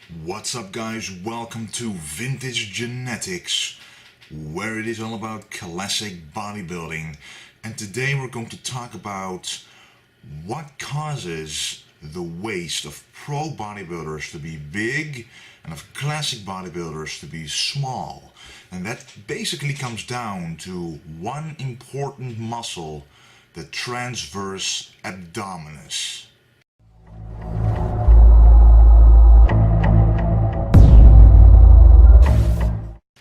What's up guys, welcome to Vintage Genetics, where it is all about classic bodybuilding. And today we're going to talk about what causes the waist of pro bodybuilders to be big and of classic bodybuilders to be small. And that basically comes down to one important muscle, the transverse abdominis.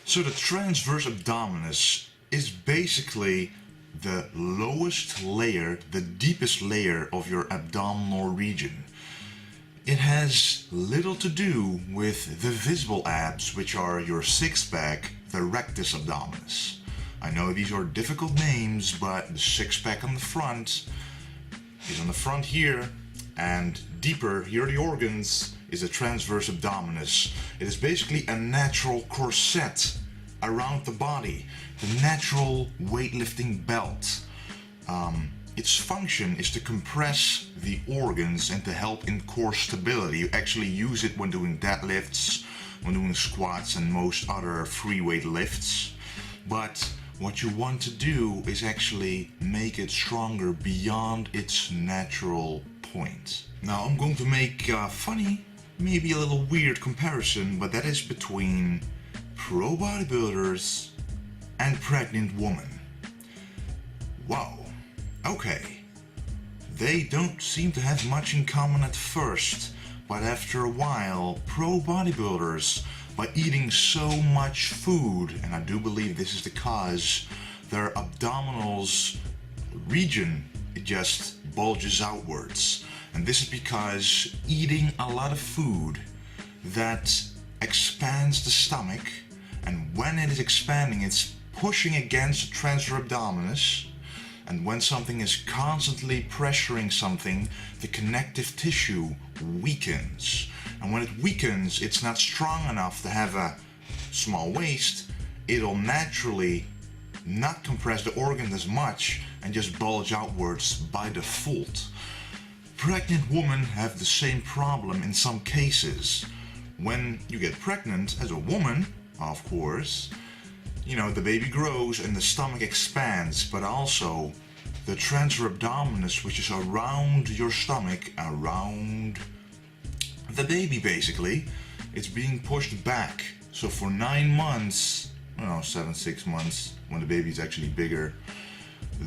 So the transverse abdominis is basically the lowest layer, the deepest layer of your abdominal region. It has little to do with the visible abs, which are your six-pack, the rectus abdominis. I know these are difficult names, but the six-pack on the front is on the front here, and deeper, here are the organs, is the transverse abdominis. It is basically a natural corset around the body, the natural weightlifting belt. Its function is to compress the organs and to help in core stability. You actually use it when doing deadlifts, when doing squats and most other free weight lifts. But what you want to do is actually make it stronger beyond its natural point. Now I'm going to make a funny, maybe a little weird comparison, but that is between pro bodybuilders and pregnant women. Wow, okay. They don't seem to have much in common at first, but after a while, pro bodybuilders, by eating so much food, and I do believe this is the cause, their abdominals region, it just bulges outwards. And this is because eating a lot of food that expands the stomach, and when it is expanding, it's pushing against the transverse abdominis, and when something is constantly pressuring something, the connective tissue weakens. And when it weakens, it's not strong enough to have a small waist. It'll naturally not compress the organ as much and just bulge outwards by default. Pregnant women have the same problem in some cases. When you get pregnant as a woman, of course, you know, the baby grows and the stomach expands, but also the transverse abdominis, which is around your stomach, around the baby basically, it's being pushed back. So for 9 months, 6 months, when the baby is actually bigger,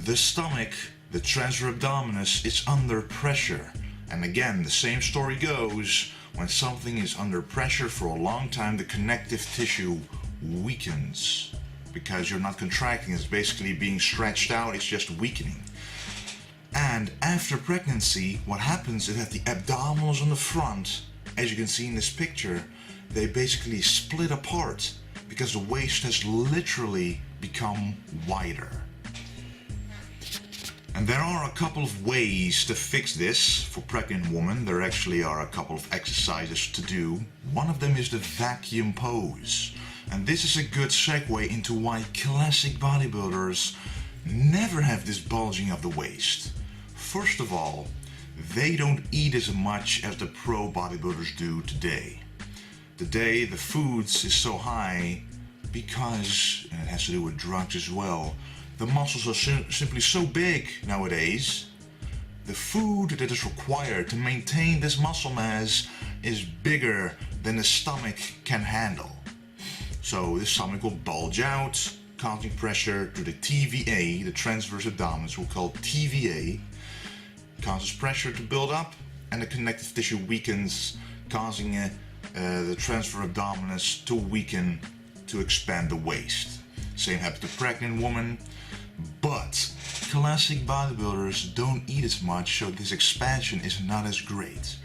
the stomach, the transverse abdominis, is under pressure. And again, the same story goes, when something is under pressure for a long time, the connective tissue weakens because you're not contracting, it's basically being stretched out, it's just weakening. And after pregnancy, what happens is that the abdominals on the front, as you can see in this picture, they basically split apart because the waist has literally become wider. And there are a couple of ways to fix this for pregnant women. There actually are a couple of exercises to do. One of them is the vacuum pose. And this is a good segue into why classic bodybuilders never have this bulging of the waist. First of all, they don't eat as much as the pro bodybuilders do today. Today the foods is so high because, and it has to do with drugs as well, the muscles are simply so big nowadays. The food that is required to maintain this muscle mass is bigger than the stomach can handle. So the stomach will bulge out, causing pressure to the TVA, the transverse abdominis, we'll call TVA, causes pressure to build up, and the connective tissue weakens, causing the transverse abdominis to weaken, to expand the waist. Same happens to pregnant women. But classic bodybuilders don't eat as much, so this expansion is not as great.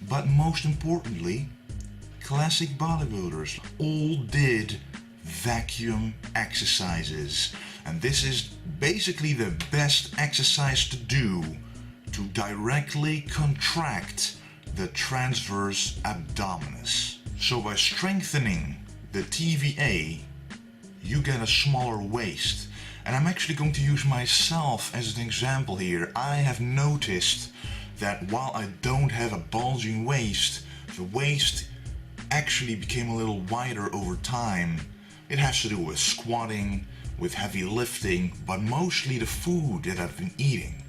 But most importantly, classic bodybuilders all did vacuum exercises. And this is basically the best exercise to do to directly contract the transverse abdominis. So by strengthening the TVA, you get a smaller waist. And I'm actually going to use myself as an example here. I have noticed that while I don't have a bulging waist, the waist actually became a little wider over time, it has to do with squatting, with heavy lifting, but mostly the food that I've been eating.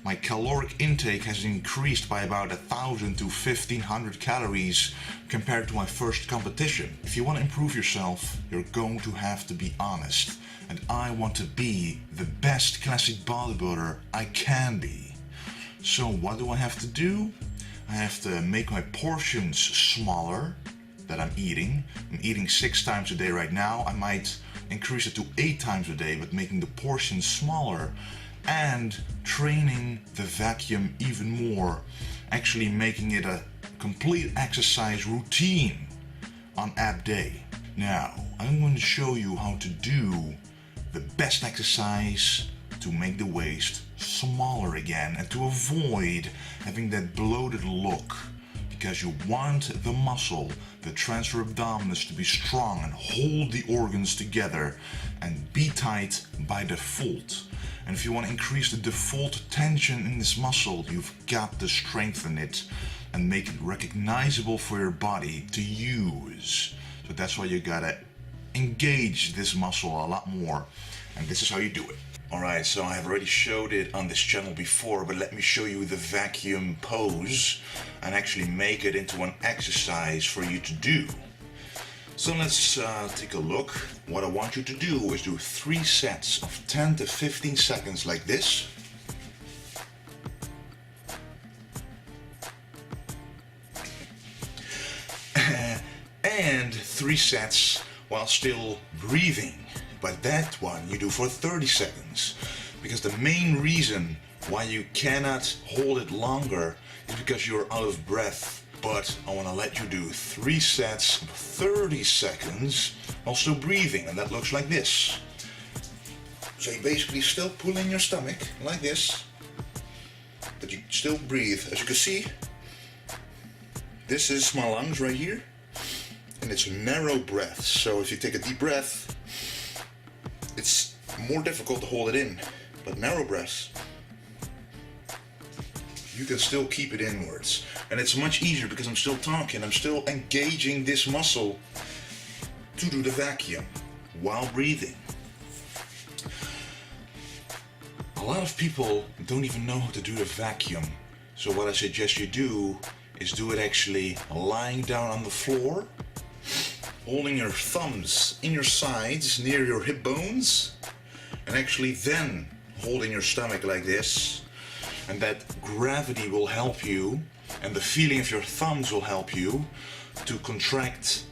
My caloric intake has increased by about 1,000 to 1,500 calories compared to my first competition. If you want to improve yourself, you're going to have to be honest. And I want to be the best classic bodybuilder I can be. So what do I have to do? I have to make my portions smaller that I'm eating. I'm eating 6 times a day right now. I might increase it to 8 times a day, but making the portions smaller and training the vacuum even more. Actually making it a complete exercise routine on ab day. Now, I'm going to show you how to do the best exercise to make the waist smaller again and to avoid having that bloated look, because you want the muscle, the transverse abdominis, to be strong and hold the organs together and be tight by default. And if you want to increase the default tension in this muscle, you've got to strengthen it and make it recognizable for your body to use. So that's why you gotta engage this muscle a lot more, and this is how you do it. Alright, so I have already showed it on this channel before, but let me show you the vacuum pose and actually make it into an exercise for you to do. So let's take a look. What I want you to do is do 3 sets of 10 to 15 seconds like this. And 3 sets while still breathing. But that one you do for 30 seconds. Because the main reason why you cannot hold it longer is because you're out of breath. But I want to let you do 3 sets of 30 seconds while still breathing, and that looks like this. So you basically still pull in your stomach like this, but you still breathe. As you can see, this is my lungs right here, and it's narrow breath. So if you take a deep breath, it's more difficult to hold it in, but narrow breaths, you can still keep it inwards. And it's much easier because I'm still talking, I'm still engaging this muscle to do the vacuum while breathing. A lot of people don't even know how to do the vacuum. So what I suggest you do is do it actually lying down on the floor, holding your thumbs in your sides near your hip bones, and actually then holding your stomach like this. And that gravity will help you, and the feeling of your thumbs will help you to contract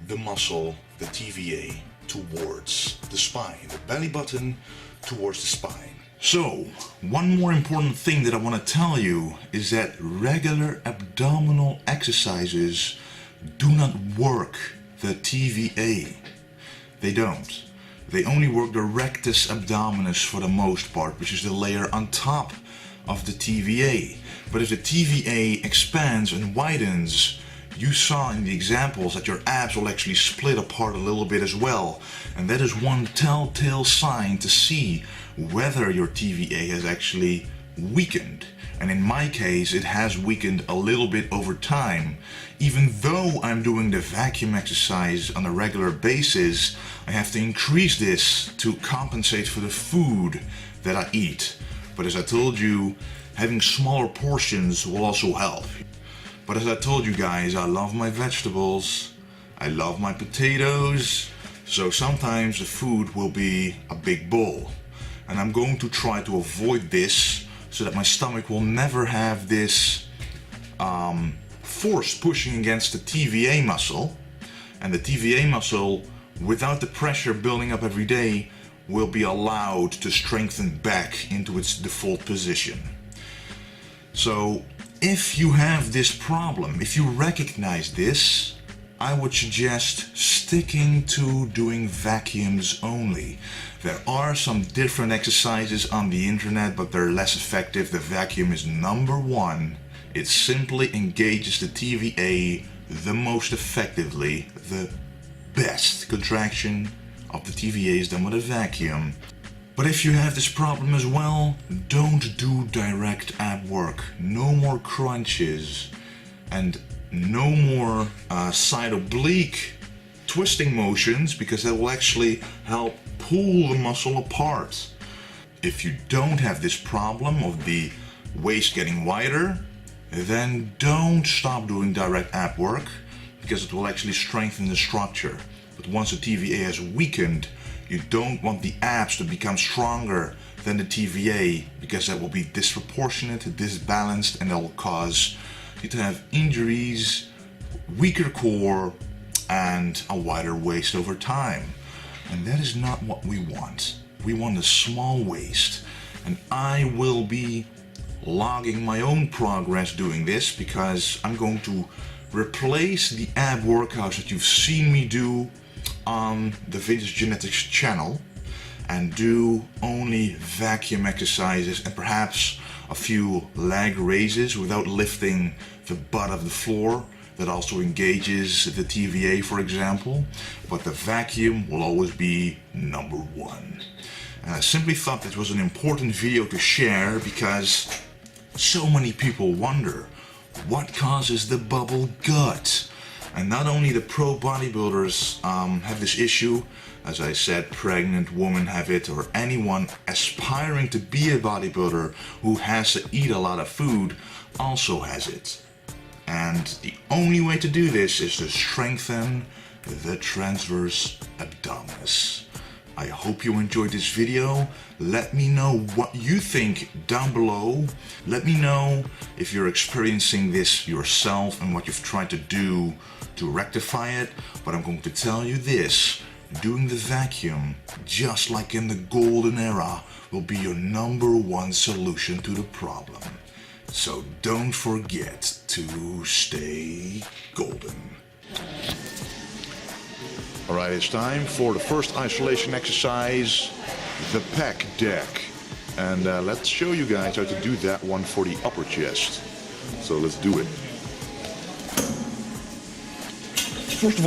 the muscle, the TVA, towards the spine, the belly button towards the spine. So, one more important thing that I want to tell you is that regular abdominal exercises do not work the TVA. They don't. They only work the rectus abdominis for the most part, which is the layer on top of the TVA. But if the TVA expands and widens, you saw in the examples that your abs will actually split apart a little bit as well. And that is one telltale sign to see whether your TVA has actually weakened. And in my case, it has weakened a little bit over time. Even though I'm doing the vacuum exercise on a regular basis, I have to increase this to compensate for the food that I eat. But as I told you, having smaller portions will also help. But as I told you guys, I love my vegetables, I love my potatoes, so sometimes the food will be a big bowl. And I'm going to try to avoid this so that my stomach will never have this force pushing against the TVA muscle. And the TVA muscle, without the pressure building up every day, will be allowed to strengthen back into its default position. So if you have this problem, if you recognize this, I would suggest sticking to doing vacuums only. There are some different exercises on the internet, but they're less effective. The vacuum is number one. It simply engages the TVA the most effectively. The best contraction of the TVA is done with a vacuum. But if you have this problem as well, don't do direct ab work. No more crunches. And no more side oblique twisting motions, because that will actually help pull the muscle apart. If you don't have this problem of the waist getting wider, then don't stop doing direct ab work, because it will actually strengthen the structure. But once the TVA has weakened, you don't want the abs to become stronger than the TVA, because that will be disproportionate, disbalanced, and that will cause you to have injuries, weaker core, and a wider waist over time. And that is not what we want. We want a small waist. And I will be logging my own progress doing this, because I'm going to replace the ab workouts that you've seen me do on the Vintage Genetics channel and do only vacuum exercises and perhaps a few leg raises without lifting the butt of the floor. That also engages the TVA, for example, but the vacuum will always be number one. And I simply thought this was an important video to share, because so many people wonder what causes the bubble gut. And not only the pro bodybuilders have this issue, as I said, pregnant women have it, or anyone aspiring to be a bodybuilder who has to eat a lot of food also has it. And the only way to do this is to strengthen the transverse abdominis. I hope you enjoyed this video. Let me know what you think down below. Let me know if you're experiencing this yourself and what you've tried to do to rectify it. But I'm going to tell you this, doing the vacuum, just like in the golden era, will be your number one solution to the problem. So don't forget to stay golden. Alright, it's time for the first isolation exercise, the pec deck. And let's show you guys how to do that one for the upper chest. So let's do it. First of all,